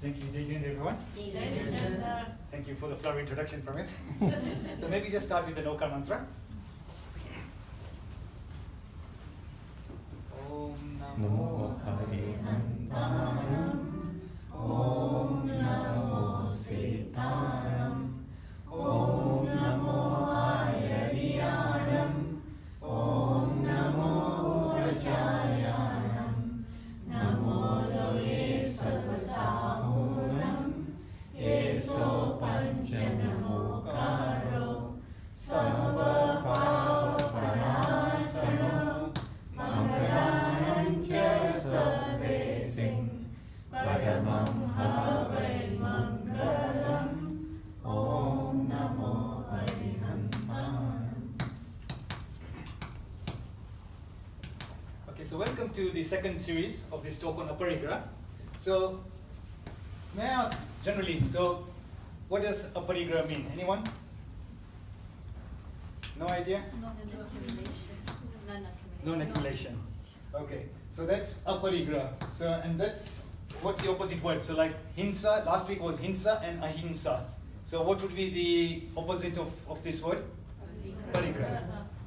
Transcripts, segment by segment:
Thank you, Jain, everyone. Thank you for the flowery introduction, Pramit. So maybe just start with the Nokar mantra. Om Namo Harimantaram. Om Namo Sitaram. Om Namo Ayariyanam. Om Namo Rajayanam. Namo Loe Sarvasahuram. Eso Panchanamo Karo. Sarva Pava Pranasano. Mangalanam Cha Sarve Sing. Padamam Havai Mangalam. Om Namo Arihantaram. Okay, so welcome to the second series of this talk on Aparigraha. So, may I ask generally, so what does Aparigraha mean? Anyone? No idea? Non-accumulation. Okay, so that's Aparigraha. So, and that's, what's the opposite word? So like Hinsa, last week was Hinsa and Ahimsa. So what would be the opposite of this word? Parigraha.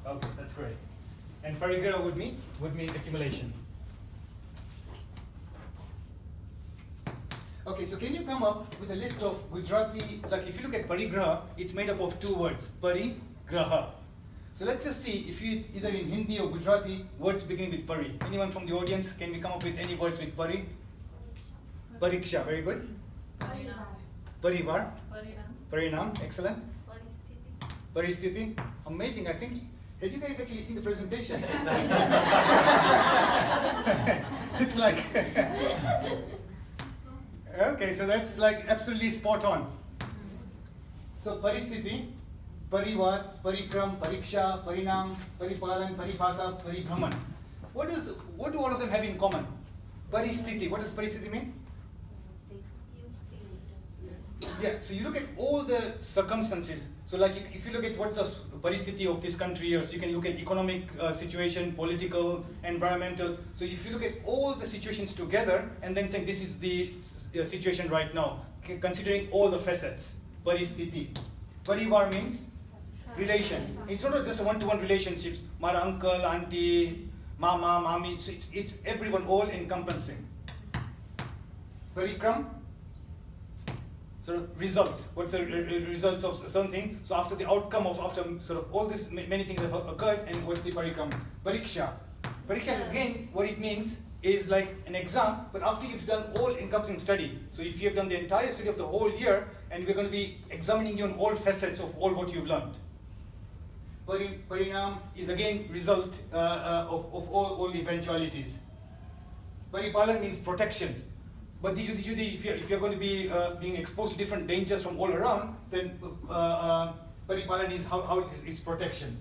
Okay, that's great. And Parigraha would mean accumulation. Okay, so can you come up with a list of Gujarati, like if you look at Parigraha, it's made up of two words, Parigraha. So let's just see if you, either in Hindi or Gujarati, words beginning with Pari. Anyone from the audience, can we come up with any words with Pari? Pariksha, very good. Parivar. Parinam, excellent. Paristiti, amazing. I think, have you guys actually seen the presentation? It's like, okay, so that's like absolutely spot on. So Paristiti, Parivar, Parikram, Pariksha, Parinam, Paripalan, Paribhasa, Paribhraman. What do all of them have in common? Paristiti, what does Paristiti mean? Yeah, so you look at all the circumstances. So like if you look at what's the paristiti of this country here, so you can look at economic situation, political, environmental. So if you look at all the situations together and then saying this is the situation right now, considering all the facets, paristiti. Parivar means relations. It's not just one-to-one relationships, my uncle, auntie, mama, mami, so it's everyone, all encompassing. Parikram, sort of result. What's the results of something? So after the outcome of, after sort of all this, many things have occurred, and what's the parikram? Pariksha. Pariksha, again, what it means is like an exam, but after you've done all encompassing study. So if you have done the entire study of the whole year, and we're going to be examining you on all facets of all what you've learned. Parinam is again result of all eventualities. Paripalan means protection. But if you're going to be being exposed to different dangers from all around, then Paripalan is how it is protection.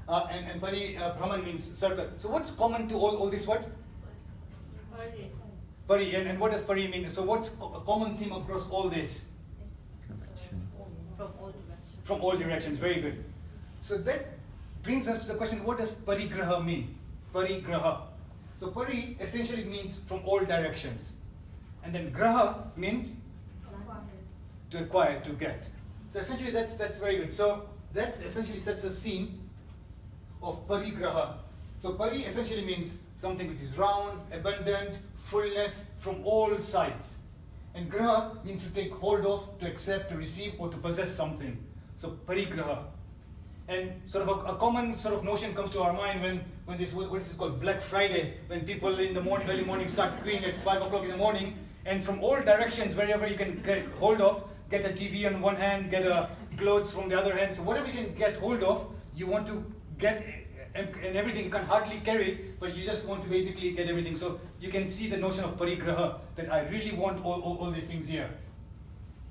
And Paribhraman means circle. So what's common to all these words? Pari. And what does Pari mean? So what's a common theme across all this? From all directions. Very good. So that brings us to the question, what does Parigraha mean? Parigraha. So Pari essentially means from all directions. And then Graha means to acquire, to get. So essentially that's very good. So that essentially sets a scene of Parigraha. So Pari essentially means something which is round, abundant, fullness from all sides. And Graha means to take hold of, to accept, to receive, or to possess something. So Parigraha. And sort of a common sort of notion comes to our mind when this, what is called Black Friday, when people in the morning, early morning start queuing at 5 o'clock in the morning, and from all directions, wherever you can get hold of, get a TV on one hand, get clothes from the other hand. So whatever you can get hold of, you want to get, and everything, you can hardly carry it, but you just want to basically get everything. So you can see the notion of Parigraha, that I really want all these things here.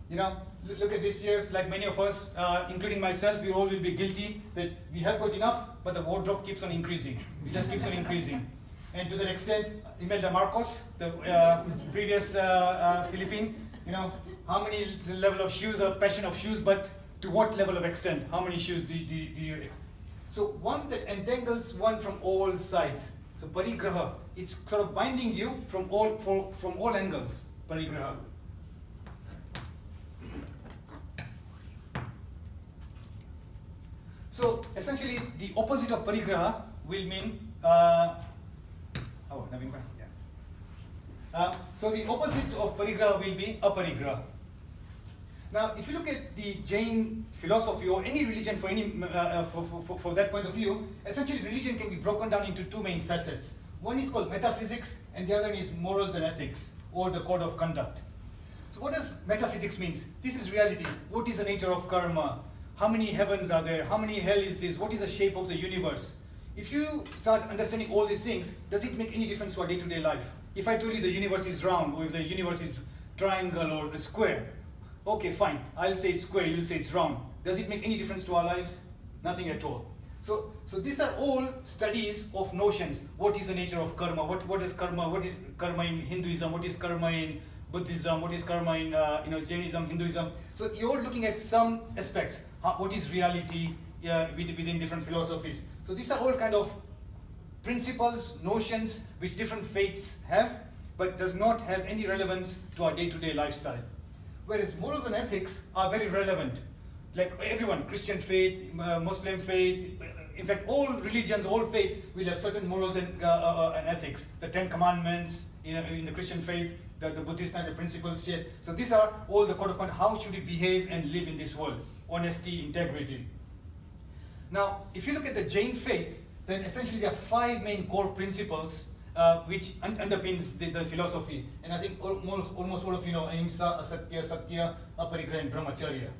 You know, look at this year's, like many of us, including myself, we all will be guilty that we have got enough, but the wardrobe keeps on increasing. It just keeps on increasing. And to that extent, Imelda Marcos, the previous Philippine, you know, how many level of shoes, a passion of shoes, but to what level of extent? How many shoes do you? So one that entangles one from all sides. So Parigraha, it's sort of binding you from all angles. Aparigraha. So essentially, the opposite of parigraha will mean so the opposite of parigraha will be aparigraha. Now, if you look at the Jain philosophy or any religion for any for that point of view, essentially religion can be broken down into two main facets. One is called metaphysics, and the other is morals and ethics, or the code of conduct. So, what does metaphysics mean? This is reality. What is the nature of karma? How many heavens are there? How many hell is this? What is the shape of the universe? If you start understanding all these things, does it make any difference to our day-to-day life? If I told you the universe is round, or if the universe is triangle or the square, okay, fine. I'll say it's square, you'll say it's round. Does it make any difference to our lives? Nothing at all. So these are all studies of notions. What is the nature of karma? What is karma? What is karma in Hinduism? What is karma in Buddhism? What is karma in Jainism, Hinduism? So you're looking at some aspects. What is reality within different philosophies? So these are all kind of principles, notions which different faiths have, but does not have any relevance to our day-to-day lifestyle. Whereas morals and ethics are very relevant. Like everyone, Christian faith, Muslim faith, in fact, all religions, all faiths will have certain morals and ethics. The 10 Commandments in the Christian faith, the Buddhist and the principles. So these are all the code of conduct. How should we behave and live in this world? Honesty, integrity. Now, if you look at the Jain faith, then essentially there are 5 main core principles which underpins the philosophy. And I think almost all of you know ahimsa, asatya, satya, aparigraha, and brahmacharya.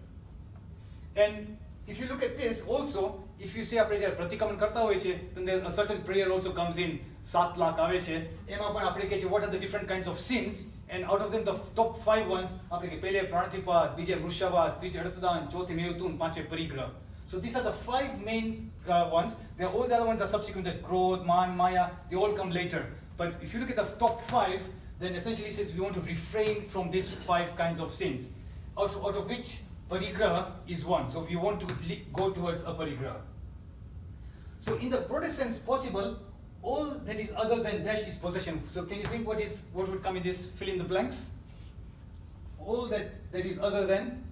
And if you look at this also, if you say apne pratikaman karta hoye che, then there a certain prayer also comes in, 7 lakh ave che. Ema pan apne ke che what are the different kinds of sins, and out of them the top 5 ones apne ke pehle pranatipat, bije rushavat, trije arthadan, chauthi mevtun, panchve parigraha. So these are the 5 main ones. All the other ones are subsequent, that Krodh, Man, Maya, they all come later. But if you look at the top 5, then essentially it says we want to refrain from these 5 kinds of sins, out of which parigraha is one. So we want to go towards aparigraha. So in the broadest sense possible, all that is other than dash is possession. So can you think what would come in this fill in the blanks? All that is other than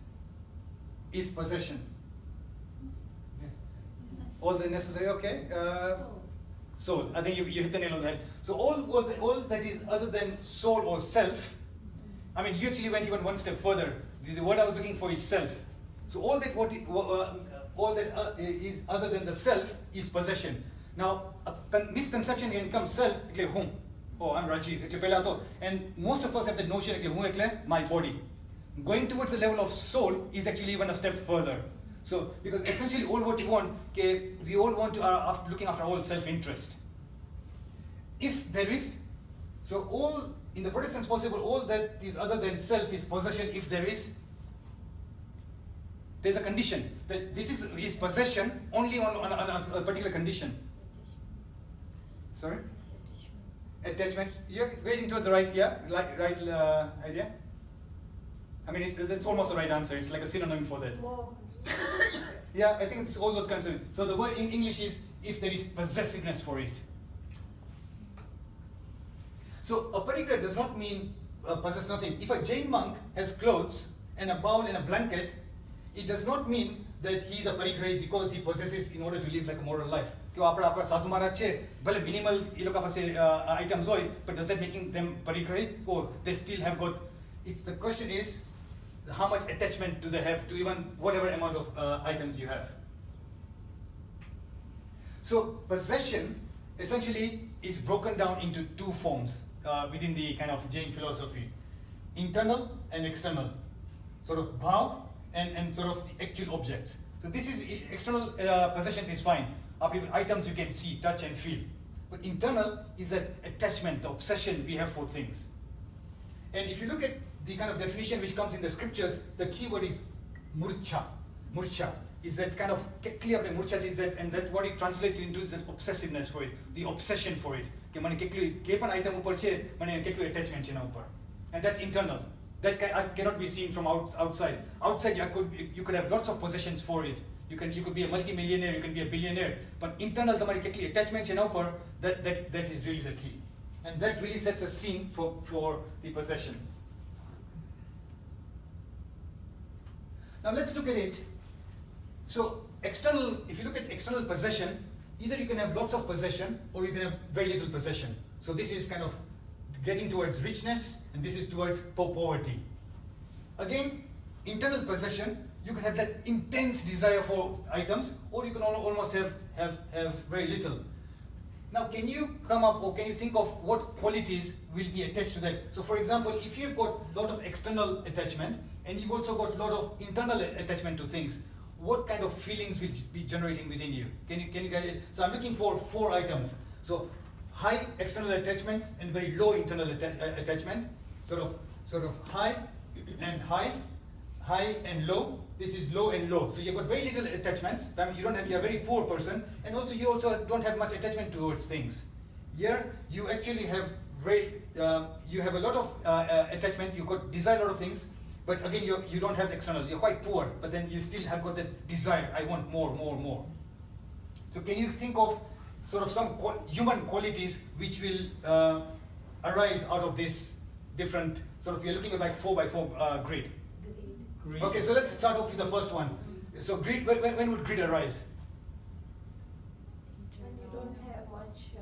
is possession. All the necessary, okay. Soul. I think you hit the nail on the head. So all that is other than soul or self. I mean, you actually went even one step further. The word I was looking for is self. So all that is other than the self is possession. Now, a misconception can come self. Like whom? Oh, I'm Rajeev. And most of us have the notion like my body. Going towards the level of soul is actually even a step further. So, because essentially all what we want, we all want to are looking after our own self-interest. If there is, so all, in the broadest sense possible, all that is other than self is possession. If there's a condition, that this is his possession only on a particular condition. Sorry? Attachment. You're waiting towards the right, yeah? Right idea? I mean, that's almost the right answer. It's like a synonym for that. Yeah, I think it's all those kinds of. So the word in English is if there is possessiveness for it. So aparigraha does not mean possess nothing. If a Jain monk has clothes and a bowl and a blanket, it does not mean that he is a parigrahi because he possesses in order to live like a moral life. Minimal items, but does that making them parigrahi? Or they still have got? It's the question is, how much attachment do they have to even whatever amount of items you have? So possession essentially is broken down into 2 forms within the kind of Jain philosophy: internal and external, sort of bhav and sort of the actual objects. So this is external possessions is fine. Items you can see, touch and feel. But internal is that attachment, the obsession we have for things. And if you look at the kind of definition which comes in the scriptures, the key word is murcha. Murcha is that kind of clear. Murcha is that, and that what it translates into is that obsessiveness for it, the obsession for it. Item attachment, and that's internal. That cannot be seen from outside. Outside, you could have lots of possessions for it. You could be a multi-millionaire, you can be a billionaire. But internal, attachment, that is really the key. And that really sets a scene for the possession. Now let's look at it. So external, if you look at external possession, either you can have lots of possession or you can have very little possession. So this is kind of getting towards richness, and this is towards poverty. Again, internal possession, you can have that intense desire for items, or you can almost have very little. Now, can you come up, or can you think of what qualities will be attached to that? So for example, if you've got a lot of external attachment, and you've also got a lot of internal attachment to things, what kind of feelings will be generating within you? Can you get it? So I'm looking for 4 items. So high external attachments and very low internal attachment. Sort of high and high, high and low. This is low and low. So you've got very little attachments. I mean, you're a very poor person, and also you don't have much attachment towards things. Here you actually have you have a lot of attachment. You got desire a lot of things, but again you don't have external. You're quite poor, but then you still have got that desire. I want more. So can you think of sort of some human qualities which will arise out of this different sort of? You're looking at like 4x4 grid. Greed. Okay, so let's start off with the first one. So greed, when would greed arise? When you don't have much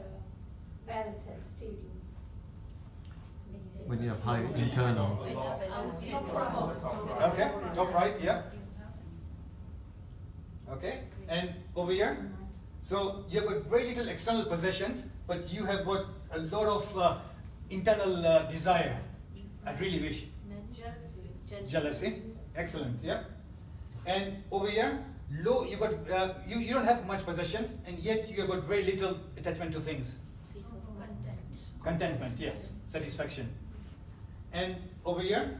wealth and stadium. When you have high internal. Okay, top right, yeah. Okay, and over here? So you've got very little external possessions, but you have got a lot of internal desire. I really wish. Jealousy. Excellent, yeah. And over here, low, you got you don't have much possessions, and yet you have got very little attachment to things. Contentment, yes, satisfaction. And over here,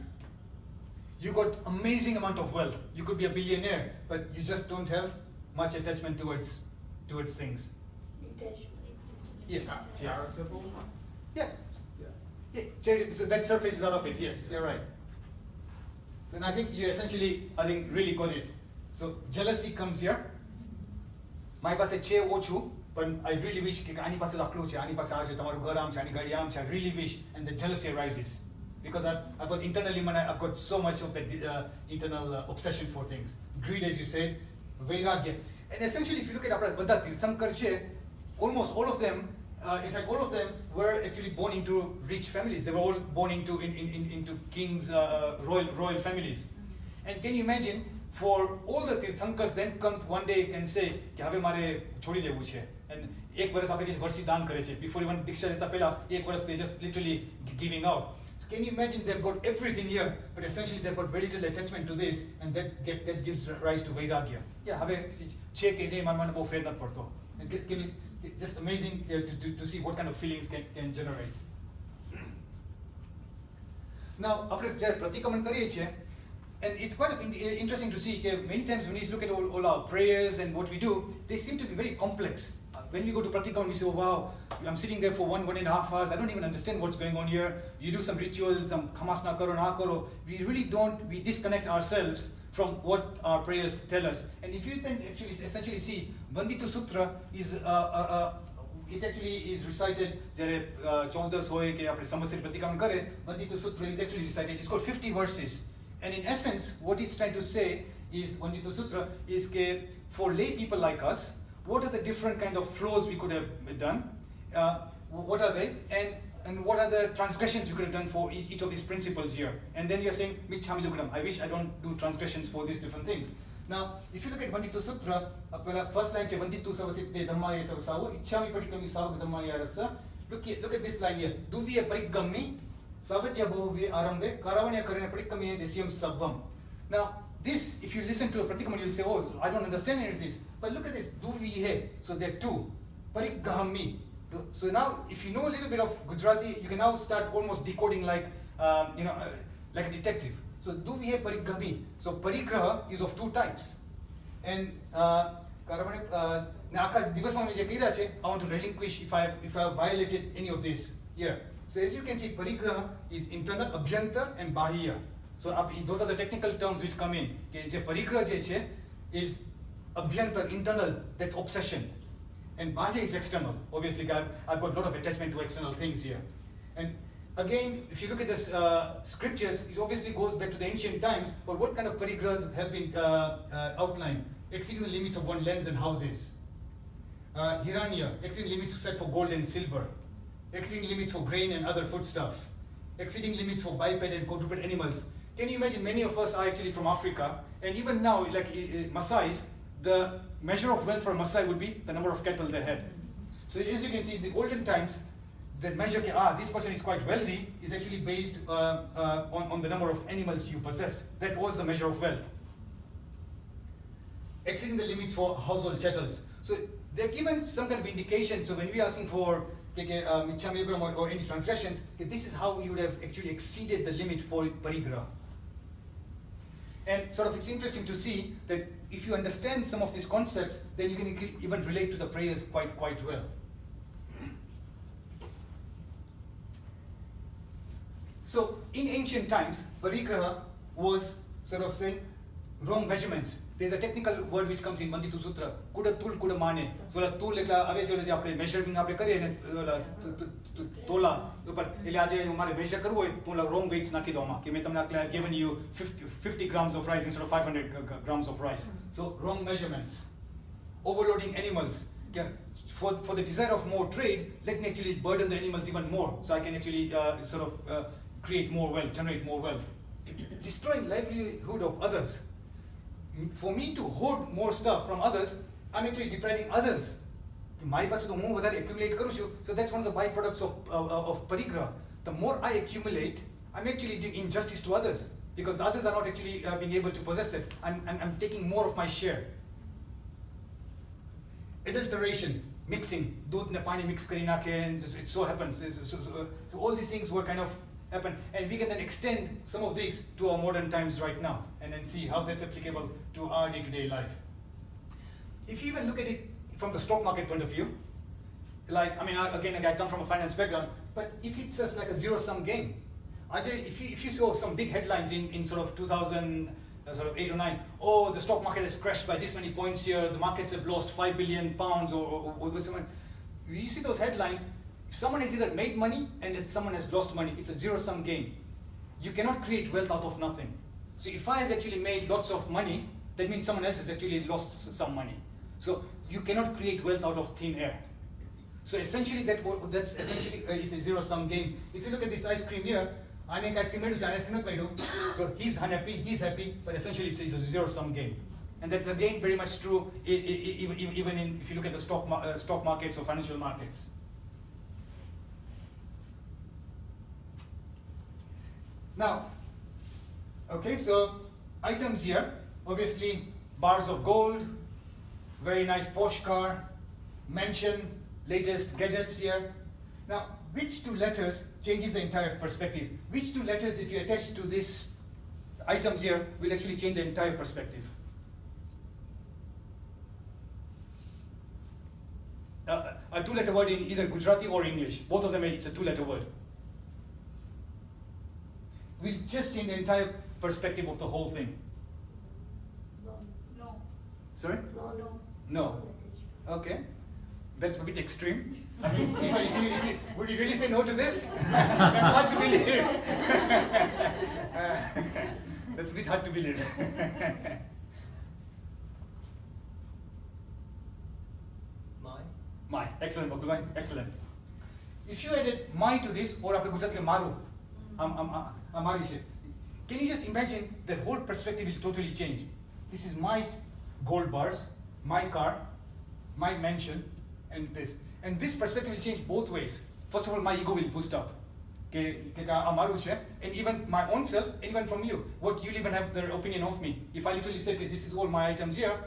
you got amazing amount of wealth. You could be a billionaire, but you just don't have much attachment towards things. Yes. Charitable. Yeah. So that surface is out of it. Yes, you're right. So and I think you essentially, really got it. So jealousy comes here. My પાસે છે ઓછું, but I really wish કે આની પાસે આટલું છે, આની પાસે આ છે, તમારું ઘર આમ છે, આની ગાડી આમ છે. I really wish, and the jealousy arises because I've got internally, I've got so much of that internal obsession for things. Greed, as you said, vairagya, and essentially, if you look at આપણા બધા તીર્થંકર છે, almost all of them. In fact, all of them were actually born into rich families. They were all born into kings, royal families. And can you imagine, for all the tirthankars then come one day and say, "Ke have mare chhodi devu chhe," and ek varas apne varsi dan kare chhe. Before even diksha leta pehla ek varas they just literally giving out. So can you imagine, they've got everything here, but essentially they've got very little attachment to this, and that gives rise to vairagya. Yeah, have chhe ke nahi man bo fair nat padto. And can you? It's just amazing to see what kind of feelings can generate. Now, આપણે જ્યારે પ્રતિક્રમણ કરીએ છીએ, and it's quite interesting to see that many times when you look at all our prayers and what we do, they seem to be very complex. When we go to pratikram, we say, "Oh wow, I'm sitting there for 1.5 hours. I don't even understand what's going on here." You do some rituals, some khamas na karo, na karo. We really don't. We disconnect ourselves from what our prayers tell us. And if you then actually essentially see, Vanditu Sutra is it actually is recited. Jare 14 hoye ke apne samasya pratikram kare, Vanditu Sutra is actually recited. It's got 50 verses, and in essence, what it's trying to say is Vanditu Sutra is ke for lay people like us, what are the different kind of flows we could have done? What are they? And what are the transgressions we could have done for each of these principles here? And then you're saying, Michhami Lukadam. I wish I don't do transgressions for these different things. Now, if you look at Vanditu Sutra, first line, Vanditu Savasitte Dhammaya Savasavu, Ichhami Padikami Savak Dhammaya Rasa. Look at this line here. Duviya Parikami, Savajya Bhavya Arambe, Karavanya Karana Padikami Desyam Sabvam. Now, this, if you listen to a Pratikam, you'll say, "Oh, I don't understand any of this." But look at this, Duvihe. So there are two. Parikami. So now, if you know a little bit of Gujarati, you can now start almost decoding like a detective. So Duvihe Parigami. So Parigraha is of 2 types. And I want to relinquish if I have violated any of this here. So as you can see, Parigraha is internal, Abhyantar and Bahya. So those are the technical terms which come in. Parigraha is Abhyantar, internal, that's obsession. And Bahya is external. Obviously, I've got a lot of attachment to external things here. And again, if you look at this scriptures, it obviously goes back to the ancient times, but what kind of parigrahas have been outlined? Exceeding the limits of one lands and houses. Hiranya, exceeding limits set for gold and silver. Exceeding limits for grain and other foodstuff. Exceeding limits for biped and quadruped animals. Can you imagine, many of us are actually from Africa, and even now, like Maasais, the measure of wealth for a Maasai would be the number of cattle they had. So as you can see, in the olden times, the measure, this person is quite wealthy, is actually based on the number of animals you possess. That was the measure of wealth. Exceeding the limits for household chattels. So they've given some kind of indication. So when we're asking for Michamigram or any transgressions, this is how you would have actually exceeded the limit for parigraha. And sort of it's interesting to see that if you understand some of these concepts, then you can even relate to the prayers quite well. So in ancient times, parigraha was sort of saying wrong measurements. There's a technical word which comes in Manditu Sutra, kuda tul kuda mane. So la tul ekla ave se આપણે measuring આપણે કરીએ ને તોલા ઉપર એટલે આજે મારે measure કરવું હોય તો લા wrong weights નાખી દો આમાં કે મેં તમને I've given you 50 grams of rice instead of 500 grams of rice. So wrong measurements. Overloading animals. For the desire of more trade, let me actually burden the animals even more so I can actually create more wealth, generate more wealth. Destroying livelihood of others. For me to hoard more stuff from others, I'm actually depriving others. So that's one of the byproducts of parigraha. The more I accumulate, I'm actually doing injustice to others because the others are not actually being able to possess that. I'm taking more of my share. Adulteration, mixing, दूध ने पानी mix करी ना के, it so happens. So all these things were kind of happen, and we can then extend some of these to our modern times right now, and then see how that's applicable to our day-to-day life. If you even look at it from the stock market point of view, like again, I come from a finance background, but if it's just like a zero-sum game, Ajay, if you saw some big headlines in sort of 2008 or 9, oh, the stock market has crashed by this many points here, the markets have lost 5 billion pounds, or someone, you see those headlines. If someone has either made money and someone has lost money, it's a zero-sum game. You cannot create wealth out of nothing. So if I have actually made lots of money, that means someone else has actually lost some money. So you cannot create wealth out of thin air. So essentially that's essentially is a zero-sum game. If you look at this ice cream here, so he's unhappy, he's happy, but essentially it's a zero-sum game. And that's again very much true even if you look at the stock markets or financial markets. Now, okay, so items here, obviously bars of gold, very nice Porsche car, mansion, latest gadgets here. Now, which two letters changes the entire perspective? Which two letters, if you attach to these items here, will actually change the entire perspective? A two-letter word in either Gujarati or English. Both of them, it's a two-letter word. Will just change the entire perspective of the whole thing. No. Sorry? No. Okay. That's a bit extreme. I mean, would you really say no to this? That's hard to believe. That's a bit hard to believe. My. Excellent, Bakulai. Excellent. If you added my to this, or apne Gujarati ke maru, can you just imagine that whole perspective will totally change? This is my gold bars, my car, my mansion, and this. And this perspective will change both ways. First of all, my ego will boost up. And even my own self, and even from you, what you'll even have their opinion of me. If I literally say, okay, this is all my items here,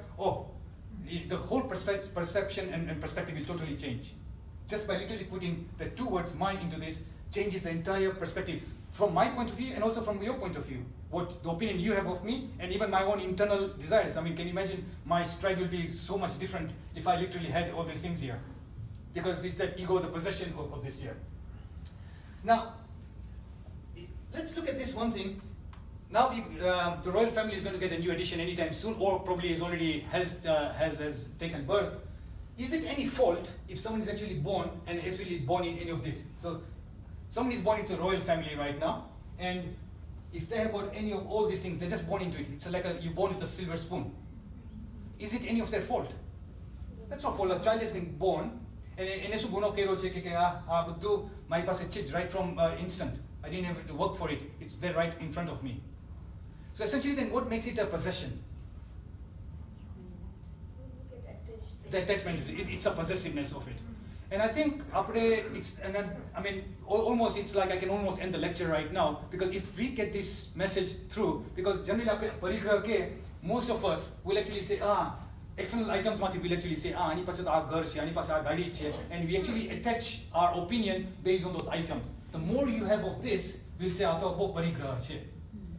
the whole perception and perspective will totally change. Just by literally putting the two words my into this changes the entire perspective from my point of view and also from your point of view. What the opinion you have of me and even my own internal desires. I mean, can you imagine my stride will be so much different if I literally had all these things here? Because it's that ego, the possession of this here. Now, let's look at this one thing. Now the royal family is going to get a new edition anytime soon, or probably has taken birth. Is it any fault if someone is actually born in any of this? So Someone is born into a royal family right now, and if they have got any of all these things, they're just born into it. It's like you're born with a silver spoon. Is it any of their fault? That's not fault. A child has been born, and enesu guno kero che ke buddu my passage right from instant. I didn't have to work for it. It's there right in front of me. So essentially, then what makes it a possession? The attachment. It's a possessiveness of it. And I think almost it's like I can almost end the lecture right now, because if we get this message through, because generally Aparigraha ke, most of us will actually say, external items mati will actually say, ani pase to ghar che, ani pase gadi che, and we actually attach our opinion based on those items. The more you have of this, we'll say, ato bo parigraha che.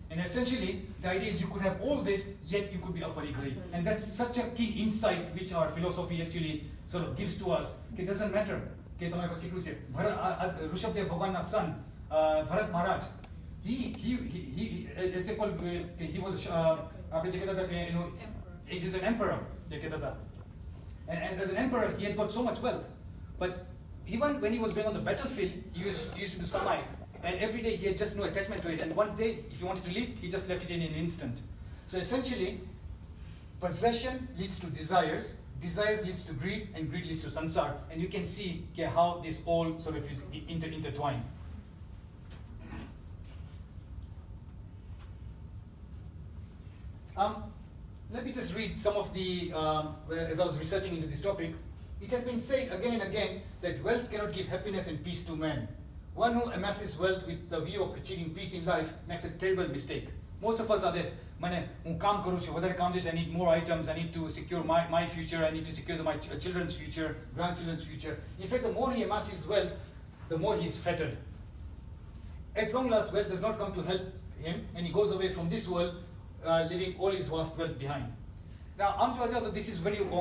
And essentially, the idea is you could have all this, yet you could be aparigrahi. And that's such a key insight which our philosophy actually sort of gives to us. It doesn't matter. Rishabdev Bhagwan's son, Bharat Maharaj, he as they call, he was he's an emperor. And as an emperor, he had got so much wealth. But even when he was going on the battlefield, he used to do samai. And every day he had just no attachment to it. And one day, if he wanted to leave, he just left it in an instant. So essentially, possession leads to desires, desires leads to greed, and greed leads to sansar. And you can see how this all sort of is intertwined. Let me just read some of the, as I was researching into this topic, it has been said again and again that wealth cannot give happiness and peace to man. One who amasses wealth with the view of achieving peace in life makes a terrible mistake. Most of us are there, I need more items, I need to secure my future, I need to secure my children's future, grandchildren's future. In fact, the more he amasses wealth, the more he is fettered. At long last, wealth does not come to help him, and he goes away from this world, leaving all his vast wealth behind. Now, this is very we've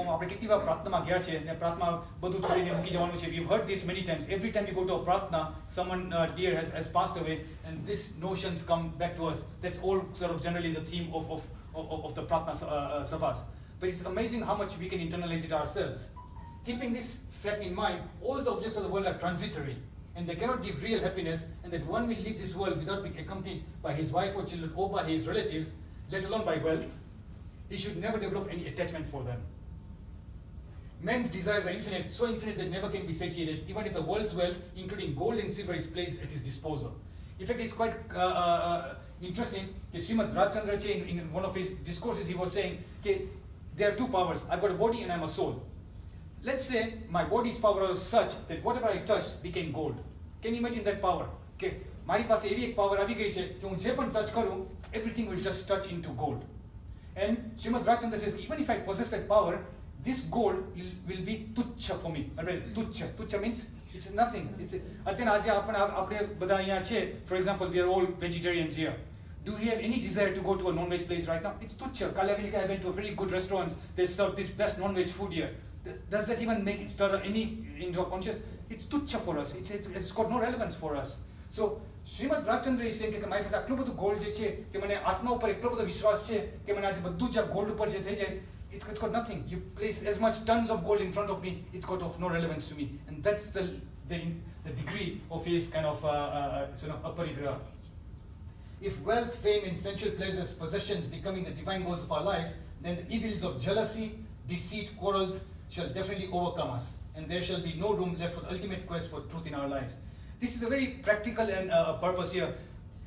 heard this many times. Every time you go to a pratna, someone dear has passed away, and these notions come back to us. That's all sort of generally the theme of the pratna sabhas. But it's amazing how much we can internalize it ourselves. Keeping this fact in mind, all the objects of the world are transitory, and they cannot give real happiness, and that one will leave this world without being accompanied by his wife or children or by his relatives, let alone by wealth. He should never develop any attachment for them. Men's desires are infinite, so infinite that never can be satiated, even if the world's wealth, including gold and silver, is placed at his disposal. In fact, it's quite interesting. Srimad Rajchandra in one of his discourses, he was saying, there are two powers. I've got a body and I'm a soul. Let's say my body's power is such that whatever I touched became gold. Can you imagine that power? મારી પાસે એવી એક power આવી ગઈ છે કે હું જે પણ touch કરું, everything will just touch into gold. And Srimad Rajchandra says, even if I possess that power, this gold will be tuchha for me. Tuchha means it's nothing. For example, we are all vegetarians here. Do we have any desire to go to a non-veg place right now? It's tuchha. I went to a very good restaurant. They serve this best non-veg food here. Does that even make it stir any into our conscious? It's tuchha for us. It's got no relevance for us. So Srimad Rajchandra is saying કે મારી પાસે આટલું બધું gold જે છે કે મને આત્મા ઉપર એટલો બધો વિશ્વાસ છે કે મને આજે બધું જ ગોલ્ડ ઉપર જે થઈ જાય, it's got nothing. You place as much tons of gold in front of me, it's got of no relevance to me. And that's the degree of his kind of aparigraha. If wealth, fame, and sensual pleasures, possessions becoming the divine goals of our lives, then the evils of jealousy, deceit, quarrels shall definitely overcome us, and there shall be no room left for the ultimate quest for truth in our lives. This is a very practical and purpose here.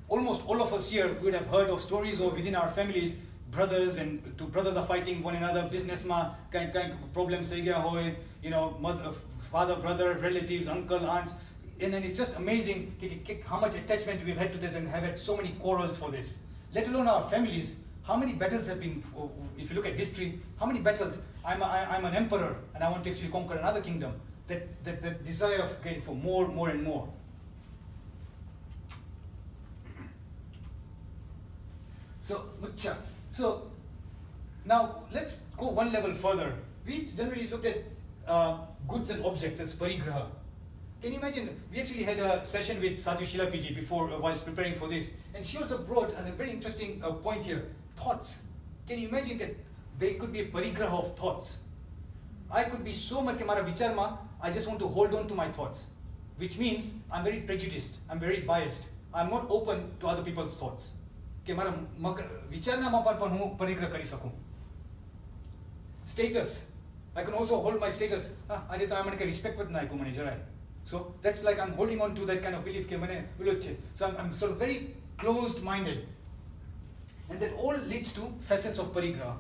Almost all of us here would have heard of stories or within our families, brothers and two brothers are fighting one another, business ma kind problems sai gaya hoy, mother, father, brother, relatives, uncle, aunts, and then it's just amazing how much attachment we've had to this and have had so many quarrels for this. Let alone our families, how many battles have been, if you look at history, how many battles, I'm an emperor and I want to actually conquer another kingdom. That desire of getting for more and more. So now let's go one level further. We generally looked at goods and objects as parigraha. Can you imagine? We actually had a session with Sadhu Shila PG before, whilst preparing for this, and she also brought a very interesting point here: thoughts. Can you imagine that there could be a parigraha of thoughts? I could be so much ke mara vicharma, I just want to hold on to my thoughts. which means I'm very prejudiced, I'm very biased, I'm not open to other people's thoughts. કે મારા વિચારનામાં પણ હું પરિગ્રહ કરી શકું. Status, I can also hold my status. આજે તો મને કઈ રિસ્પેક્ટ પણ ના આપ્યું મને જરાય. So that's like I'm holding on to that kind of belief કે મને વિરોધ છે. So I'm sort of very closed minded. And that all leads to facets of parigraha.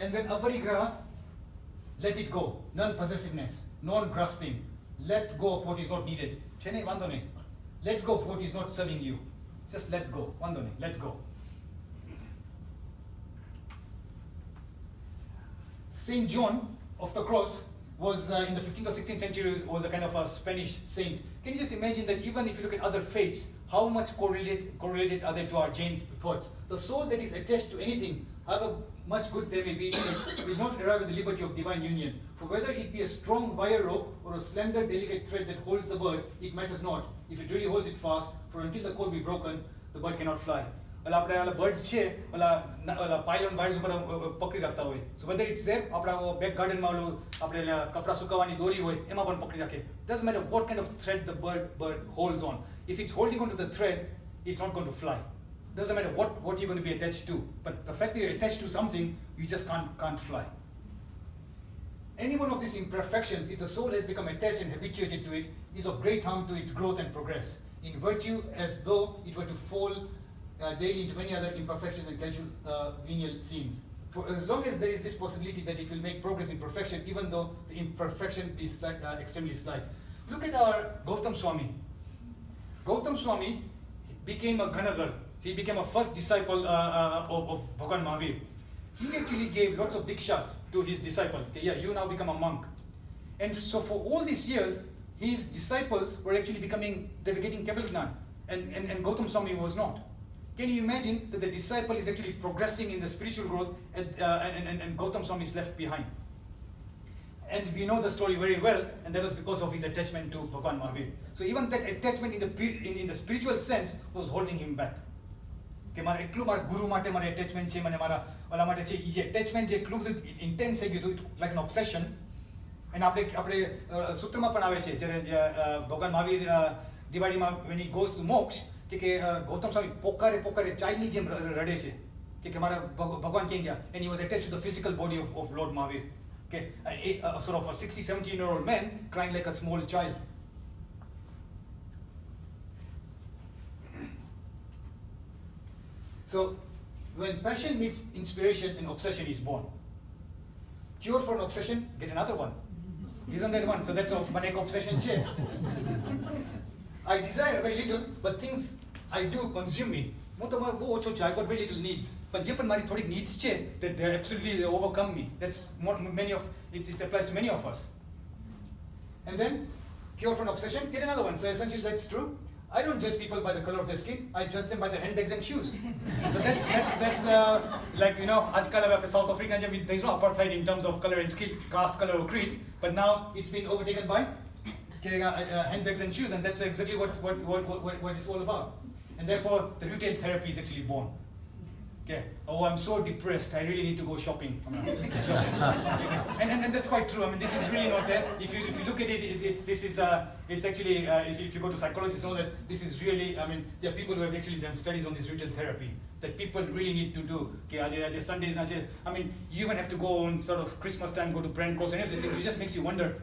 And then aparigraha, let it go, non-possessiveness, non-grasping, let go of what is not needed. Let go of what is not serving you. Just let go, let go. Saint John of the Cross was in the 15th or 16th century was a kind of a Spanish saint. Can you just imagine that even if you look at other faiths, how much correlated are they to our Jain thoughts? The soul that is attached to anything, however much good there may be, will not arrive at the liberty of divine union. For whether it be a strong wire rope or a slender delicate thread that holds the bird, it matters not. If it really holds it fast, for until the cord be broken, the bird cannot fly. Birds છે પાયલોન wires ઉપર પકડી રાખતા હોય. So whether it's there, આપણા back ગાર્ડનમાં ઓલું આપણે કપડા સુકાવાની દોરી હોય એમાં પણ પકડી રાખે. Doesn't matter what kind of thread the bird holds on. If it's holding onto the thread, it's not going to fly. Doesn't matter what you're going to be attached to. But the fact that you're attached to something, you just can't fly. Any one of these imperfections, if the soul has become attached and habituated to it, is of great harm to its growth and progress. In virtue, as though it were to fall daily into many other imperfections and casual venial scenes. For as long as there is this possibility that it will make progress in perfection, even though the imperfection is extremely slight. Look at our Gautam Swami. Gautam Swami became a Ganadhar. He became a first disciple of Bhagavan Mahavir. He actually gave lots of dikshas to his disciples. Okay, yeah, you now become a monk. And so for all these years, his disciples were actually they were getting Keval Gnan, and Gautam Swami was not. Can you imagine that the disciple is actually progressing in the spiritual growth and Gautam Swami is left behind? And we know the story very well, and that was because of his attachment to Bhagavan Mahavir. So even that attachment in the spiritual sense was holding him back. કે મારે એટલું મારા ગુરુ માટે મારે attachment છે મને મારા ઓલા માટે છે એ અટેચમેન્ટ જે એટલું બધું ઇન્ટેન્સ થઈ ગયું હતું લાઈક એન ઓબ્સેશન. અને આપણે સૂત્રમાં પણ આવે છે જ્યારે ભગવાન મહાવીર દિવાળીમાં when he goes to moksha કે ગૌતમ સ્વામી પોકારે ચાઇલ્ડની જેમ રડે છે કે મારા ભગવાન ક્યાં ગયા. And he was attached to the physical body of Lord Mahavir. Okay, a sort of a 60-70-year-old man crying like a small child. So when passion meets inspiration, an obsession is born. Cure for an obsession, get another one. Isn't that one? So that's one obsession. I desire very little, but things I do consume me. I've got very little needs. But je mari thodik needs che, that they absolutely overcome me. That's it applies to many of us. And then cure for an obsession, get another one. So essentially that's true. I don't judge people by the color of their skin. I judge them by their handbags and shoes. So that's like, you know, South Africa, there's no apartheid in terms of color and skin, caste, color or creed. But now it's been overtaken by handbags and shoes, and that's exactly what it's all about. And therefore, the retail therapy is actually born. Okay. Oh, I'm so depressed. I really need to go shopping. And that's quite true. I mean, this is really not there. If you look at it, it's actually if you go to psychologists, know that this is really. I mean, there are people who have actually done studies on this retail therapy that people really need to do. Okay, Sundays, I mean, you even have to go on sort of Christmas time, go to Brand Cross, and everything. It just makes you wonder.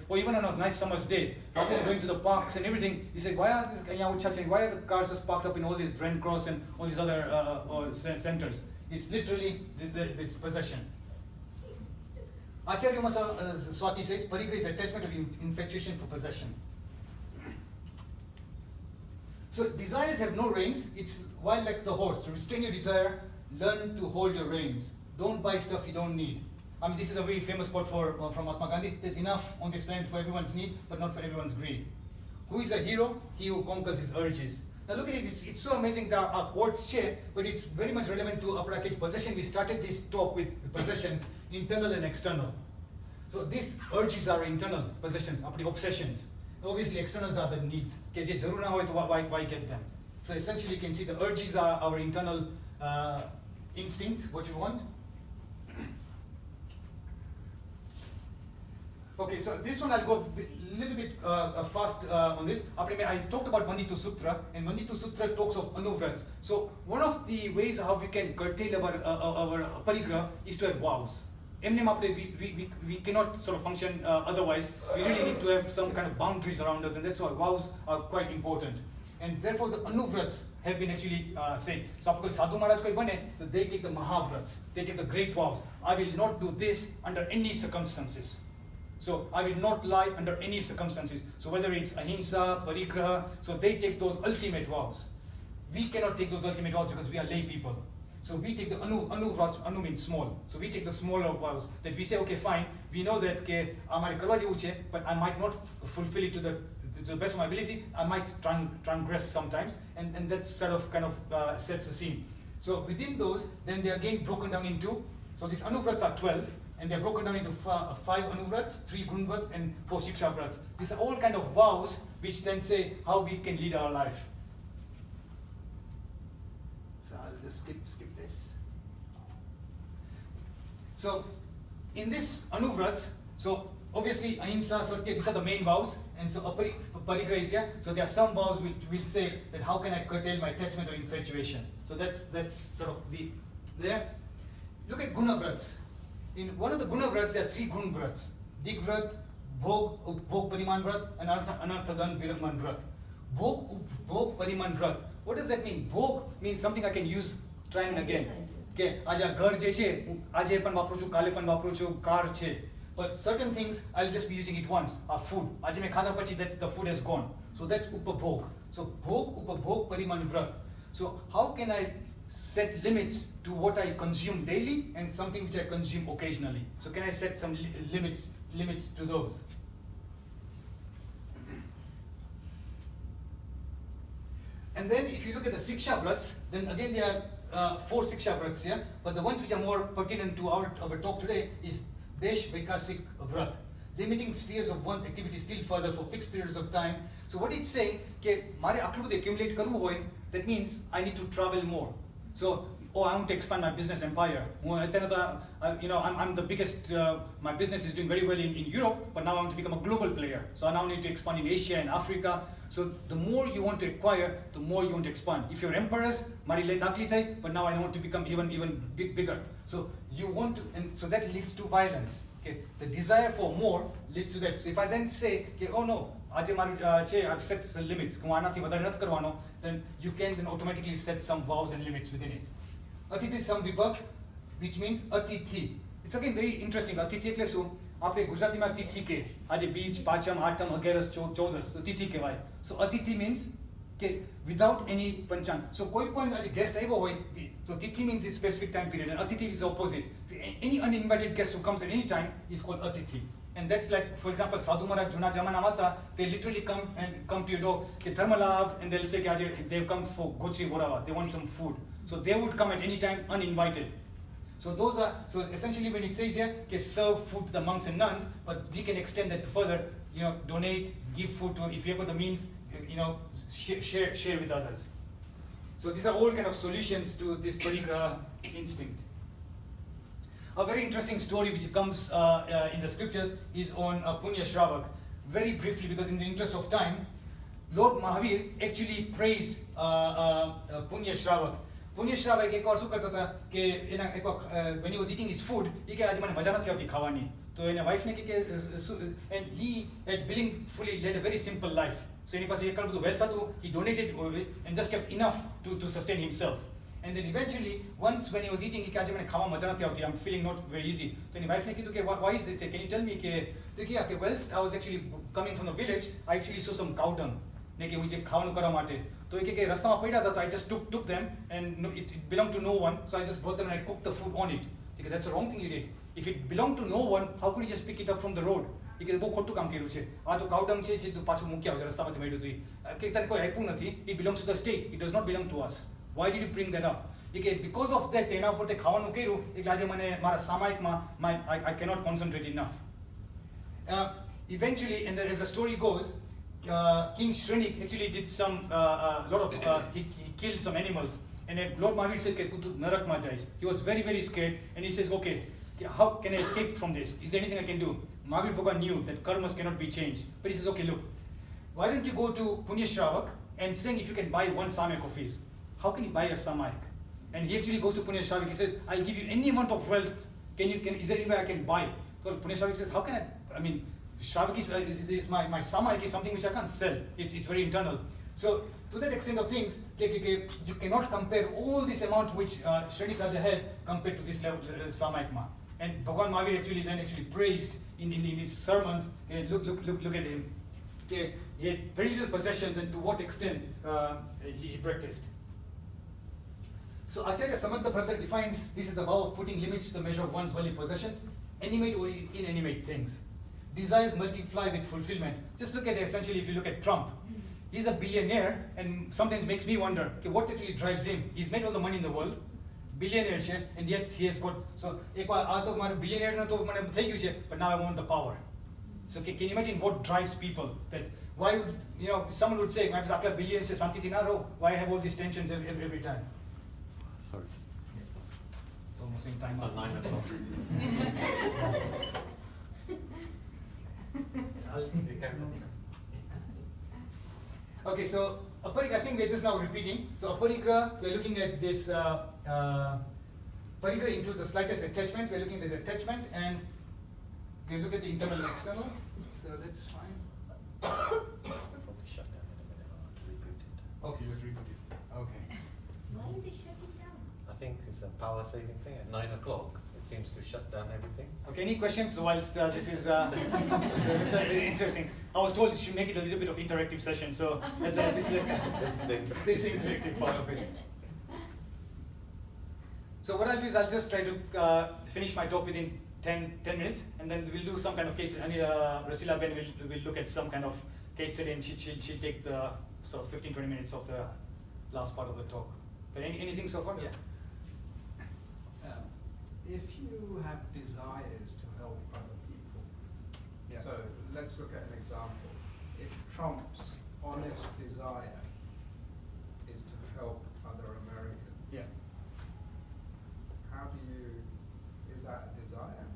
Or even on a nice summer's day, rather than going to the parks and everything, you say, why are the cars just parked up in all these Brand Cross and all these other centers? It's literally this possession. Acharya Swati says, Parigraha is attachment of infatuation for possession. So desires have no reins. It's wild like the horse. To restrain your desire, learn to hold your reins. Don't buy stuff you don't need. I mean, this is a very famous quote from Mahatma Gandhi. There's enough on this planet for everyone's need, but not for everyone's greed. Who is a hero? He who conquers his urges. Now look at it. It's so amazing that our quotes share, but it's very much relevant to Aparigraha possession. We started this talk with possessions, internal and external. So these urges are internal possessions, obsessions. Obviously, externals are the needs. Why get them? So essentially, you can see the urges are our internal instincts, what you want. Okay, so this one I'll go a little bit fast on this. I talked about Manditu Sutra, and Manditu Sutra talks of anuvrats. So one of the ways how we can curtail our Aparigraha is to have vows. We cannot sort of function otherwise. We really need to have some kind of boundaries around us, and that's why vows are quite important. And therefore the anuvrats have been actually saying. So Sadhu Maharaj koi bane, they take the Mahavrats, they take the great vows. I will not do this under any circumstances. So I will not lie under any circumstances. So whether it's ahimsa, parigraha, so they take those ultimate vows. We cannot take those ultimate vows because we are lay people. So we take the anuvrats, anu means small. So we take the smaller vows that we say, okay, fine, we know that ke amare karwa jevu che, but I might not fulfill it to the best of my ability. I might transgress sometimes, and that sort of kind of sets the scene. So within those, then they are again broken down into, so these anuvrats are 12, and they're broken down into 5 anuvrats, 3 gunvrats, and 4 shikshavrats. These are all kind of vows which then say how we can lead our life. So I'll just skip this. So in this anuvrats, so obviously ahimsa, satya, these are the main vows, and so parigraha is here. So there are some vows which will say that how can I curtail my attachment or infatuation. So that's sort of the there. Look at gunavrats. In one of the gunavrats, there are 3 gunvrats: digvrat, bhog pariman vrat, and anarthadan viraman vrat. Bhog pariman vrat. What does that mean? Bhog means something I can use time and again. Okay, aja ghar je che, aje pan vapru chu, kale pan vapru chu, car che. But certain things I'll just be using it once. Our food. Aje me khada pachi, that's the food has gone. So that's upabhog. So bhog, upabhog, pariman vrat. So how can I set limits to what I consume daily and something which I consume occasionally? So can I set some limits to those? And then if you look at the Sikshavrats, then again there are 4 Sikshavrats here, but the ones which are more pertinent to our talk today is Desh Vikasik Vrat, limiting spheres of one's activity still further for fixed periods of time. So what it's saying, ke mare aatlu badhu accumulate karvu hoy, that means I need to travel more. So, I want to expand my business empire. I'm the biggest, my business is doing very well in Europe, but now I want to become a global player. So I now need to expand in Asia and Africa. So the more you want to acquire, the more you want to expand. If you're emperors, mari le nakli thai, but now I want to become even bigger. So you want to, and so that leads to violence. Okay, the desire for more leads to that. So if I then say, okay, oh no, I've set some limits, then you can then automatically set some vows and limits within it. Atithi samvibhak, which means atithi. It's again very interesting. Atithi એટલે શું? આપણે ગુજરાતીમાં તિથિ કે આજે બીજ, પાચમ, આઠમ, અગિયારસ, ચૌદસ, તો તિથિ કહેવાય. So atithi means કે without any panchang. So કોઈ પણ આજે guest આવ્યો હોય, so tithi means a specific time period, and atithi is the opposite. Any uninvited guest who comes at any time is called atithi. And that's like, for example, Sadhu Maharaj Juna Jamana Mata, they literally come to your door, ke dharmalabh, and they'll say they've come for gochi vorava, they want some food. So they would come at any time uninvited. So those are, so essentially when it says here, serve food to the monks and nuns, but we can extend that further, donate, give food to, if you have got the means, share with others. So these are all kind of solutions to this parigraha instinct. A very interesting story which comes in the scriptures is on Punya Shravak. Very briefly, because in the interest of time, Lord Mahavir actually praised Punya Shravak. Punya Shravak ek aur શું કરતા હતા કે એના એક when he was eating his food, he કે આજે મને મજા નથી આવતી ખાવાની. તો એના wife ને કે and he had willingly led a very simple life. So એની પાસે એકલ બધું wealth હતું, he donated and just kept enough to sustain himself. And then eventually, once when he was eating, he said, I'm feeling not very easy. So his wife said, okay, why is it? Can you tell me? Okay, whilst I was actually coming from the village, I actually saw some cow dung. So I just took them, and it belonged to no one. So I just brought them and I cooked the food on it. That's the wrong thing you did. If it belonged to no one, how could you just pick it up from the road? It belongs to the state. It does not belong to us. Why did you bring that up? Because of that, I cannot concentrate enough. Eventually, and as the story goes, King Shrenik actually did he killed some animals. And Lord Mahavir says, Narak ma jais. He was very, very scared. And he says, okay, how can I escape from this? Is there anything I can do? Mahavir Bhagwan knew that karmas cannot be changed. But he says, okay, look, why don't you go to Punya Shravak and sing if you can buy one Samayik of his? How can you buy a Samayik? And he actually goes to Punya Shravak, he says, I'll give you any amount of wealth. Is there any way I can buy? So Punya Shravak says, how can I mean, Shravak is my Samayik is something which I can't sell. It's very internal. So to that extent of things, you cannot compare all this amount which Shreni Raja had compared to this level Samayik Ma. And Bhagwan Mahavir actually praised in his sermons, look at him. He had very little possessions and to what extent he practiced. So Acharya Samantha Brother defines this as the vow of putting limits to the measure of one's worldly possessions, animate or inanimate things. Desires multiply with fulfillment. Just look at essentially, if you look at Trump, he's a billionaire and sometimes makes me wonder, okay, what actually drives him? He's made all the money in the world, billionaire, and yet he has got, so billionaire, but now I want the power. So can you imagine what drives people? That why would, someone would say, billion se santi tinaro, why have all these tensions every time? Sorry. It's almost in time. It's not 9 o'clock. Okay, so Aparigraha, I think we're just now repeating. So Aparigraha, we're looking at this, Aparigraha includes the slightest attachment, we're looking at the attachment, and we look at the internal and external, so that's fine. Probably shut down in a minute, I'll have to reboot it. Okay, let's reboot it. Okay. Why is it shutting down? I think it's a power saving thing. At 9 o'clock, it seems to shut down everything. Okay, any questions? So whilst this is so this is interesting. I was told you should make it a little bit of interactive session, so this is the interactive part of it. So what I'll do is I'll just try to finish my talk within 10 minutes, and then we'll do some kind of case study. Rasila Ben will look at some kind of case study, and she'll take the sort of 15-20 minutes of the last part of the talk. But anything so far? Yes. If you have desires to help other people, Yeah. so let's look at an example. If Trump's honest desire is to help other Americans, Yeah. is that a desire?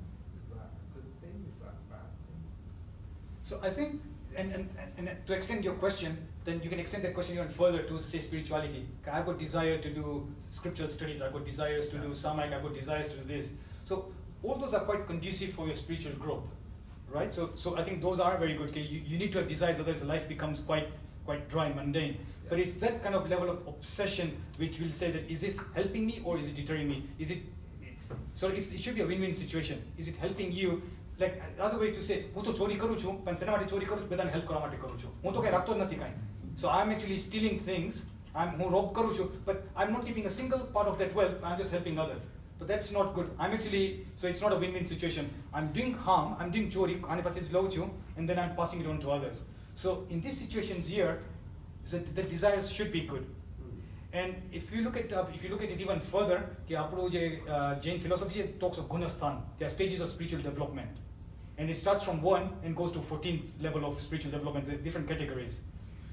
Is that a good thing? Is that a bad thing? So I think, and to extend your question, then you can extend that question even further to say spirituality. I've got desire to do scriptural studies, I've got desires to do Samayik, I've got desires to do this. So all those are quite conducive for your spiritual growth, right? So I think those are very good. Okay? You need to have desires, otherwise life becomes quite dry, mundane. Yeah. But it's that kind of level of obsession which will say that, is this helping me or is it deterring me? So it should be a win-win situation. Is it helping you? Like other way to say, હું તો ચોરી કરું છું, પણ સેના માટે ચોરી કરું છું, બધાને help કરવા માટે કરું છું. હું તો કઈ રાખતો નથી કાંઈ. So I'm actually stealing things. હું rob કરું છું, but I'm not keeping a single part of that wealth. I'm just helping others. But that's not good. So it's not a win-win situation. I'm doing harm. I'm doing ચોરી, આની પાસેથી લઉં છું, and then I'm passing it on to others. So in these situations here, so the desires should be good. And if you look at it even further, Jain philosophy talks of gunasthan. There are stages of spiritual development, and it starts from 1 and goes to 14th level of spiritual development, different categories.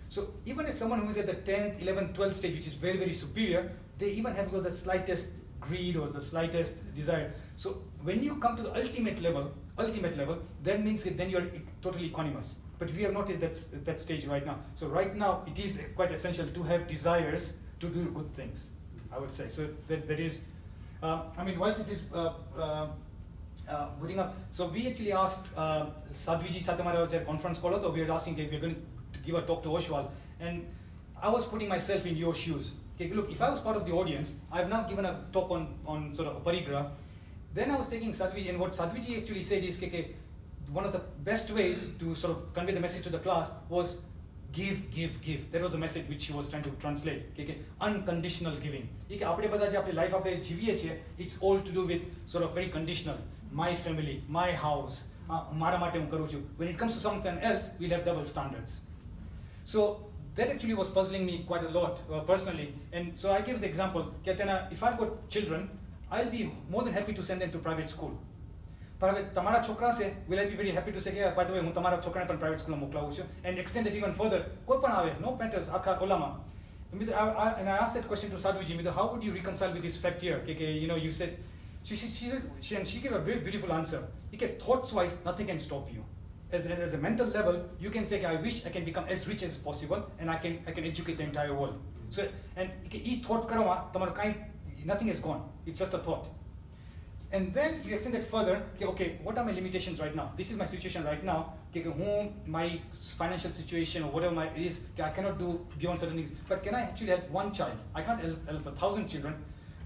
So even as someone who is at the 10th, 11th, 12th stage, which is very, very superior, they even have got the slightest greed or the slightest desire. So when you come to the ultimate level, that means that then you're totally equanimous. But we are not at that stage right now. So right now, it is quite essential to have desires to do good things, I would say. So that is, whilst this is putting up, so we actually asked Sadhviji Satyamara at conference call, so we were asking if we're going to give a talk to Oswald, and I was putting myself in your shoes. Okay, look, if I was part of the audience, I've now given a talk on sort of Aparigraha, then I was taking Sadhviji, and what Sadhviji actually said is, one of the best ways to sort of convey the message to the class was give. That was the message which he was trying to translate. Unconditional giving. It's all to do with sort of very conditional. My family, my house, when it comes to something else, we'll have double standards. So that actually was puzzling me quite a lot personally. And so I gave the example, if I've got children, I'll be more than happy to send them to private school. Tamara chokra se, will I be very happy to say, yeah, by the way, Tamara chokra pan private school and extend it even further. No matters, ulama. And I asked that question to Sadhviji, how would you reconcile with this fact here? You said, She says, she gave a very beautiful answer. Thoughts wise, nothing can stop you. As a mental level, you can say, I wish I can become as rich as possible, and I can educate the entire world. So, and each thoughts nothing is gone. It's just a thought. And then you extend it further. Okay, what are my limitations right now? This is my situation right now. My financial situation or whatever is, I cannot do beyond certain things. But can I actually help one child? I can't help 1,000 children.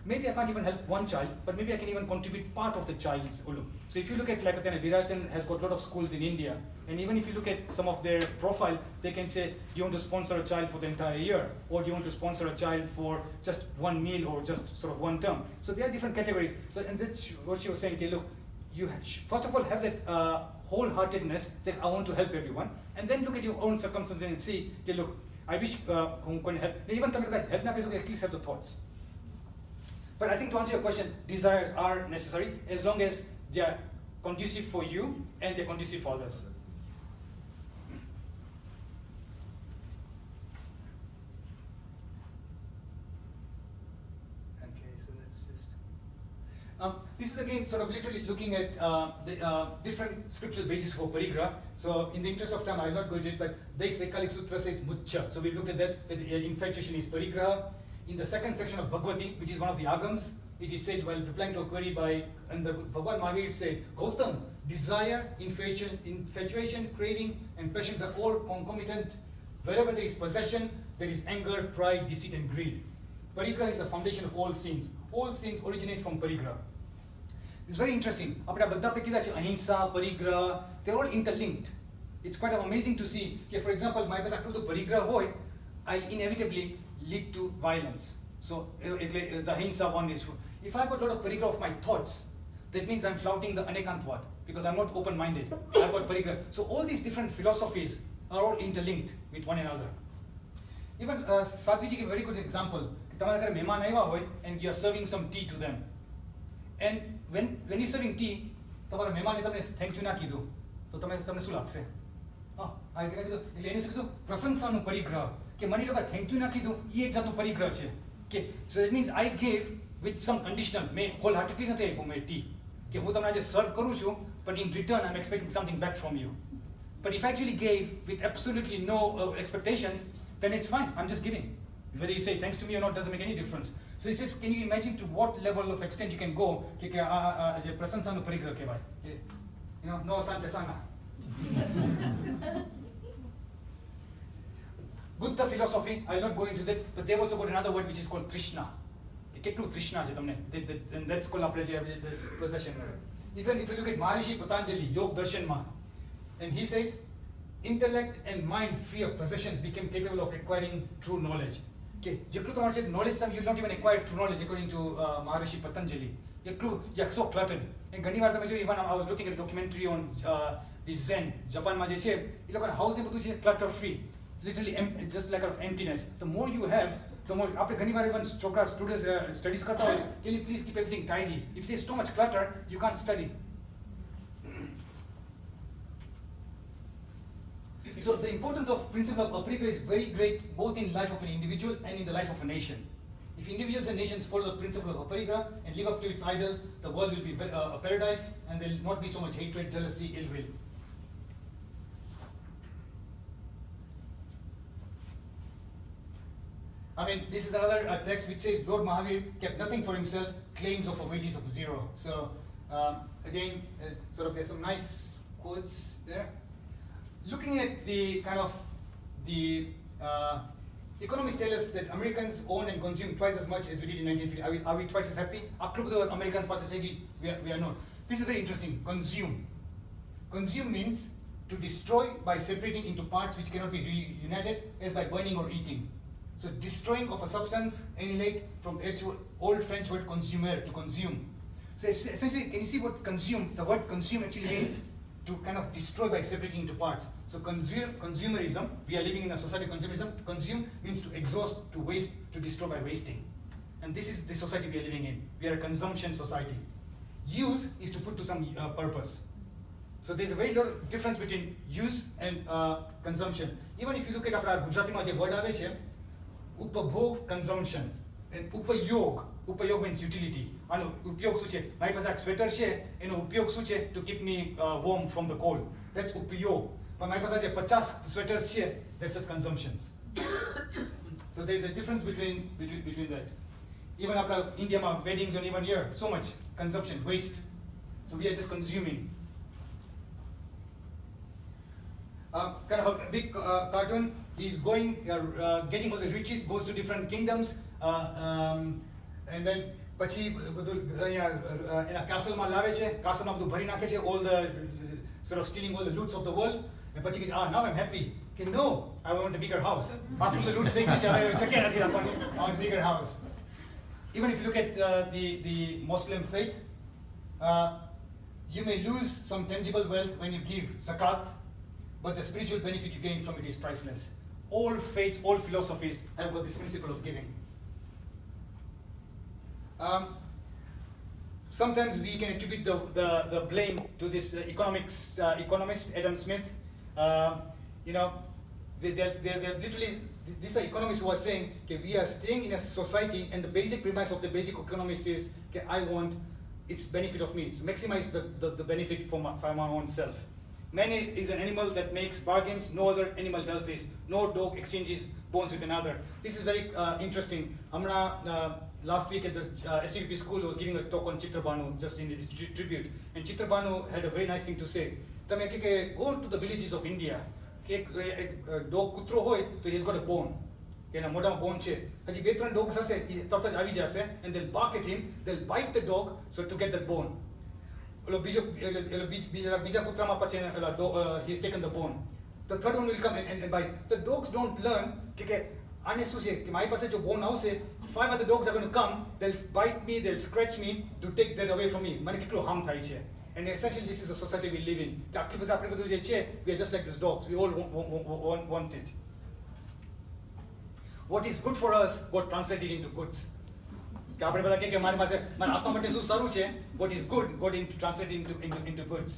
Maybe I can't even help one child, but maybe I can even contribute part of the child's ulu. So if you look at Viratan has got a lot of schools in India, and even if you look at some of their profile, they can say, do you want to sponsor a child for the entire year? Or do you want to sponsor a child for just one meal or just sort of one term? So there are different categories. So, and that's what she was saying, look, you first of all have that wholeheartedness that I want to help everyone, and then look at your own circumstances and see, look, I wish who can help. Even help at least have the thoughts. But I think to answer your question, desires are necessary as long as they are conducive for you and they're conducive for others. Okay, so that's just. This is again sort of literally looking at the different scriptural basis for Aparigraha. So in the interest of time, I will not go into it, but Dais Vaikalik Sutra says Mucha. So we looked at that infatuation is Aparigraha. In the second section of Bhagavati, which is one of the agams, it is said while replying to a query and the Bhagwan Mahavir said, Gautam, desire, infatuation, craving, and passions are all concomitant. Wherever there is possession, there is anger, pride, deceit, and greed. Aparigraha is the foundation of all sins. All sins originate from Aparigraha. It's very interesting. Ahimsa, Aparigraha, they're all interlinked. It's quite amazing to see. For example, my Aparigraha I'll inevitably lead to violence. So the Ahimsa one is, if I've got a lot of Aparigraha of my thoughts, that means I'm flouting the Anekantvad, because I'm not open-minded. I've got Aparigraha. So all these different philosophies are all interlinked with one another. Even Sadhviji gave a very good example. And you're serving some tea to them. And when you're serving tea, thank you na kidu. So tamne su lagse. I kidu prasansanu Aparigraha. Ke mani loga thank you na kidu, ye ek jatnu Aparigraha che. Okay, so that means I gave with some conditional. Me wholeheartedly nathi apu me tea. Ke hu tamne aje serve karu chu, but in return I'm expecting something back from you. But if I actually gave with absolutely no expectations, then it's fine. I'm just giving. Whether you say thanks to me or not doesn't make any difference. So he says, can you imagine to what level of extent you can go? Prasansanu Aparigraha ke bhai. You know, no sante sana. Buddha philosophy, I'll not go into that, but they've also got another word which is called Trishna. Trishna, and that's called possession. Even if you look at Maharishi Patanjali, Yog Darshan Ma, and he says, intellect and mind free of possessions became capable of acquiring true knowledge. Okay, knowledge, you will not even acquire true knowledge according to Maharishi Patanjali. You're so cluttered. And even I was looking at a documentary on the Zen, Japan, house clutter free. Literally just lack of emptiness. The more you have, the more. After even students studies karta, can you please keep everything tidy? If there's too much clutter, you can't study. So the importance of principle of Aparigraha is very great, both in life of an individual and in the life of a nation. If individuals and nations follow the principle of Aparigraha and live up to its ideal, the world will be a paradise, and there will not be so much hatred, jealousy, ill will. I mean, this is another text which says Lord Mahavir kept nothing for himself, claims of a wages of zero. So again, sort of there's some nice quotes there. Looking at the kind of the economists tell us that Americans own and consume twice as much as we did in 1950. Are we twice as happy? Americans we are not. This is very interesting. Consume. Consume means to destroy by separating into parts which cannot be reunited, as by burning or eating. So destroying of a substance, annihilate, from the old French word consumer, to consume. So essentially, can you see what consume, the word consume actually means? To kind of destroy by separating into parts. So consumerism, we are living in a society of consumerism. Consume means to exhaust, to waste, to destroy by wasting. And this is the society we are living in. We are a consumption society. Use is to put to some purpose. So there's a very lot of difference between use and consumption. Even if you look at our Gujarati word, upabhog consumption. And upayog means utility. Ano upyog શું છે? મારી પાસે એક sweater છે, એનો ઉપયોગ શું છે? To keep me warm from the cold. That's upayog. પણ મારી પાસે જે 50 sweaters છે, that's just consumptions. So there's a difference between that. Even after India weddings and even here, so much consumption, waste. So we are just consuming. Kind of a big cartoon. He's going, getting all the riches, goes to different kingdoms, and then પછી બધું એના castle માં લાવે છે, castle માં બધું ભરી નાખે છે, all the sort of stealing all the loots of the world. And પછી કહે now I'm happy. Okay, no, I want a bigger house. After the loot થઈ ગયું છે, હવે જગ્યા નથી રાખવાની. I want a bigger house. Even if you look at the Muslim faith, you may lose some tangible wealth when you give zakat, but the spiritual benefit you gain from it is priceless. All faiths, all philosophies have got this principle of giving. Sometimes we can attribute the blame to this economist Adam Smith. They're literally, these are economists who are saying, okay, we are staying in a society, and the basic premise of the basic economist is, okay, I want its benefit of me, so maximize the benefit for my own self. Man is an animal that makes bargains. No other animal does this. No dog exchanges bones with another. This is very interesting. Amna last week at the SCVP school was giving a talk on Chitrabhanu, just in his tribute, and Chitrabhanu had a very nice thing to say. Tame ke go to the villages of India. Dog kutro hoy, so he's got a bone. Kena modama bone che. Haji betran dogs hase, tarta avi jase, and they'll bark at him. They'll bite the dog so to get that bone. Bija kutrama પછી he's taken the bone. The third one will come and bite. The dogs don't learn કે આને શું છે કે મારી પાસે જો bone આવશે, 5 other dogs are going to come, they'll bite me, they'll scratch me to take that away from me. મને કેટલું harm થાય છે. And essentially this is a society we live in. કે આટલી પાસે આપણે બધું જે છે, we are just like these dogs. We all want it. What is good for us got translated into goods. કે આપણે બધા કે મારી આત્મા માટે શું સારું છે, what is good got translated into goods.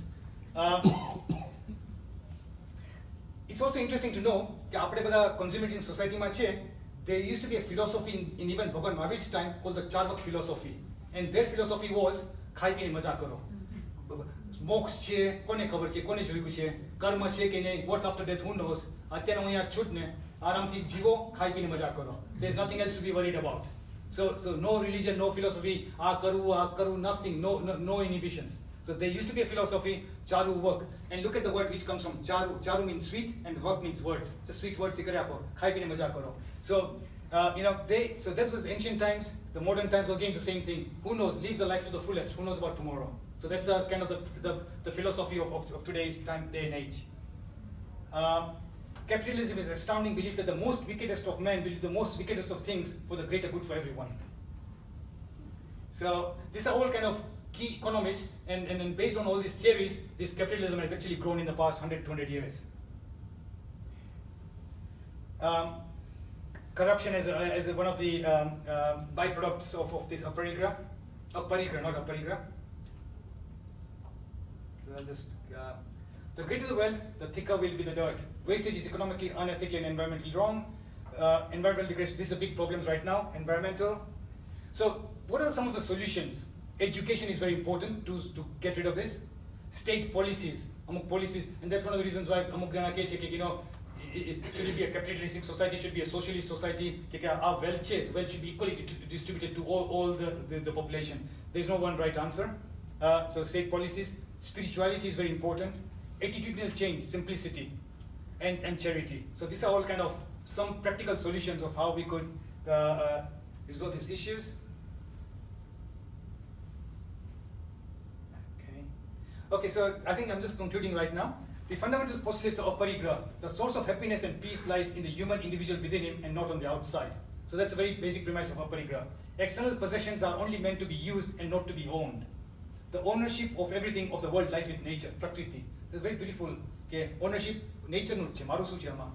It's also interesting to know કે આપણે બધા consuming society માં છે, there used to be a philosophy in even Bhagwan Mahavir's time called the Charvak philosophy, and their philosophy was ખાઈ પીને મજા કરો. મોક્ષ છે કોને ખબર છે, કોને જોયું છે, કર્મ છે કે નહીં, what's after death, who knows. અત્યારે હું અહીંયા છૂટ ને આરામથી જીવો, ખાઈ પીને મજા કરો. There's nothing else to be worried about. So no religion, no philosophy, karu, nothing, no inhibitions. So there used to be a philosophy, charu work. And look at the word which comes from charu. Charu means sweet and work means words. It's a sweet word, sikare apo, khai pine maja karo. So, so that was the ancient times. The modern times again the same thing. Who knows, live the life to the fullest. Who knows about tomorrow? So that's kind of the philosophy of today's time, day and age. Capitalism is an astounding belief that the most wickedest of men will do the most wickedest of things for the greater good for everyone. So these are all kind of key economists, and based on all these theories, this capitalism has actually grown in the past 100-200 years. Corruption as one of the byproducts of this Aparigraha, not Aparigraha. So I'll just. The greater the wealth, the thicker will be the dirt. Wastage is economically, unethically, and environmentally wrong. Environmental degradation, these are big problems right now, environmental. So what are some of the solutions? Education is very important to get rid of this. State policies, among policies, and that's one of the reasons why among jana ke che ke should it be a capitalistic society, should be a socialist society, our wealth should be equally distributed to all the population. There's no one right answer. So state policies, spirituality is very important. Attitudinal change, simplicity, and charity. So these are all kind of some practical solutions of how we could resolve these issues. Okay, so I think I'm just concluding right now. The fundamental postulates of Aparigraha, the source of happiness and peace lies in the human individual within him and not on the outside. So that's a very basic premise of Aparigraha. External possessions are only meant to be used and not to be owned. The ownership of everything of the world lies with nature, Prakriti. It's very beautiful. Okay, ownership, nature nu maru su che ama,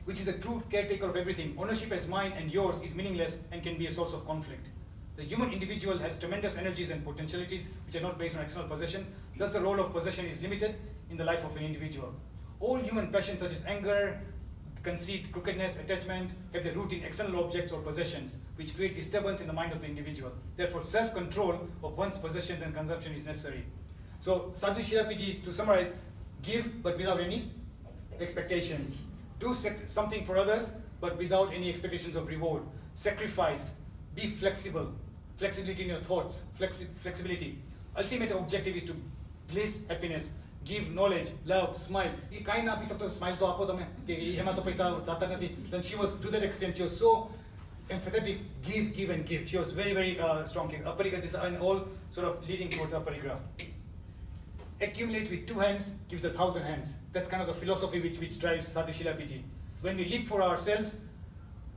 which is a true caretaker of everything. Ownership as mine and yours is meaningless and can be a source of conflict. The human individual has tremendous energies and potentialities which are not based on external possessions. Thus, the role of possession is limited in the life of an individual. All human passions such as anger, conceit, crookedness, attachment have their root in external objects or possessions, which create disturbance in the mind of the individual. Therefore, self-control of one's possessions and consumption is necessary. So, Sadhu Shilapiji, to summarize, give but without any expectations. Do something for others but without any expectations of reward. Sacrifice. Be flexible. Flexibility in your thoughts. Flexibility. Ultimate objective is to bliss, happiness. Give knowledge, love, smile. ये काई ना भी सब तो smile तो आपो तमें कि एमा तो पैसा जाता नहीं. Then she was to that extent. She was so empathetic. Give and give. She was very strong. Aparigraha, this and all sort of leading towards Aparigraha. Accumulate with 2 hands, give the 1,000 hands. That's kind of the philosophy which drives Sadhu Shilapiji. When we live for ourselves,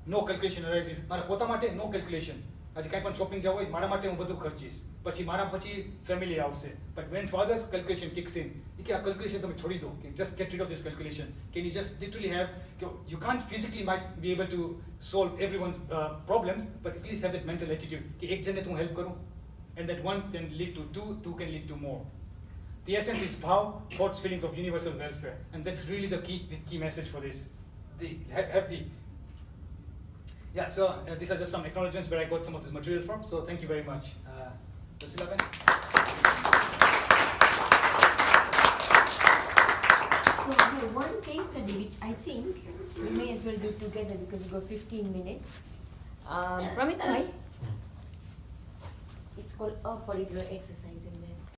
no calculation arises. મારા પોતા માટે no calculation. આજે કાંઈ પણ shopping જવું હોય મારા માટે હું બધું ખર્ચીશ. પછી મારા પછી family આવશે. But when for others calculation kicks in, કે આ calculation તમે છોડી દો. Just get rid of this calculation. Can you just literally have, you can't physically might be able to solve everyone's problems, but at least have that mental attitude. કે એક જણને હું help કરું. And that one can lead to two, two can lead to more. The essence is bhav, thoughts, feelings of universal welfare. And that's really the key message for this. So these are just some acknowledgements where I got some of this material from. So thank you very much. Priscilla Ben? So I have one case study which I think we may as well do together because we've got 15 minutes. Pramit, hi. It's called Aparigraha exercise in there.